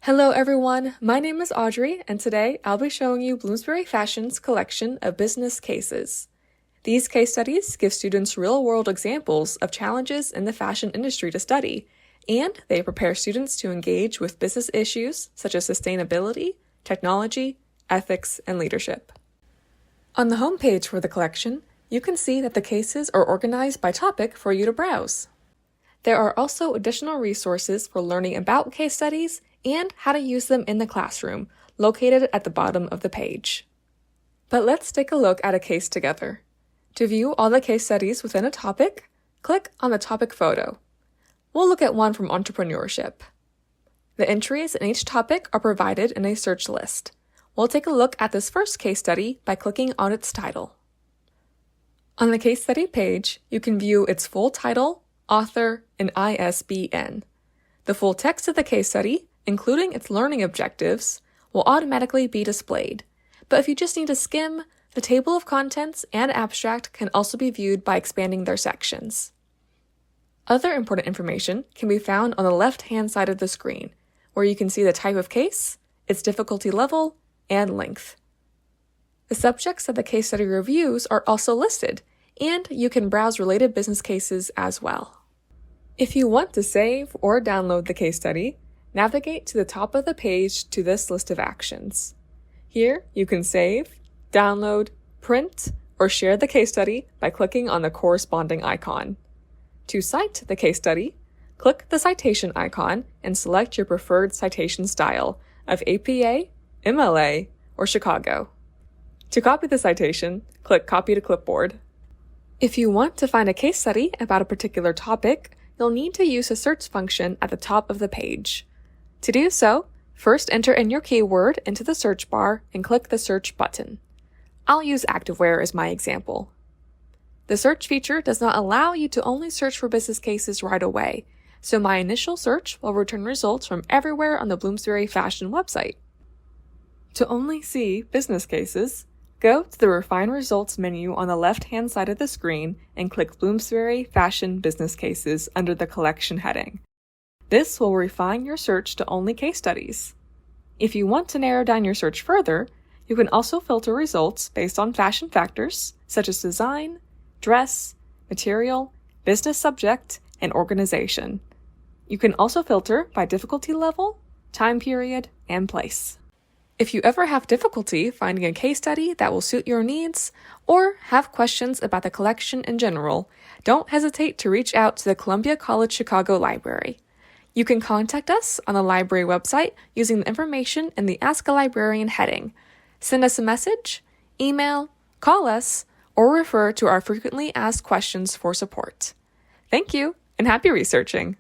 Hello everyone, my name is Audrey, and today I'll be showing you Bloomsbury Fashion's collection of business cases. These case studies give students real-world examples of challenges in the fashion industry to study, and they prepare students to engage with business issues such as sustainability, technology, ethics, and leadership. On the homepage for the collection, you can see that the cases are organized by topic for you to browse. There are also additional resources for learning about case studies and how to use them in the classroom, located at the bottom of the page. But let's take a look at a case together. To view all the case studies within a topic, click on the topic photo. We'll look at one from entrepreneurship. The entries in each topic are provided in a search list. We'll take a look at this first case study by clicking on its title. On the case study page, you can view its full title, author, and ISBN. The full text of the case study, including its learning objectives, will automatically be displayed. But if you just need to skim, the table of contents and abstract can also be viewed by expanding their sections. Other important information can be found on the left-hand side of the screen, where you can see the type of case, its difficulty level, and length. The subjects that the case study reviews are also listed, and you can browse related business cases as well. If you want to save or download the case study, navigate to the top of the page to this list of actions. Here, you can save, download, print, or share the case study by clicking on the corresponding icon. To cite the case study, click the citation icon and select your preferred citation style of APA, MLA, or Chicago. To copy the citation, click Copy to Clipboard. If you want to find a case study about a particular topic, you'll need to use the search function at the top of the page. To do so, first enter in your keyword into the search bar and click the search button. I'll use activewear as my example. The search feature does not allow you to only search for business cases right away, so my initial search will return results from everywhere on the Bloomsbury Fashion website. To only see business cases, go to the Refine Results menu on the left-hand side of the screen and click Bloomsbury Fashion Business Cases under the Collection heading. This will refine your search to only case studies. If you want to narrow down your search further, you can also filter results based on fashion factors such as design, dress, material, business subject, and organization. You can also filter by difficulty level, time period, and place. If you ever have difficulty finding a case study that will suit your needs, or have questions about the collection in general, don't hesitate to reach out to the Columbia College Chicago Library. You can contact us on the library website using the information in the Ask a Librarian heading. Send us a message, email, call us, or refer to our frequently asked questions for support. Thank you, and happy researching!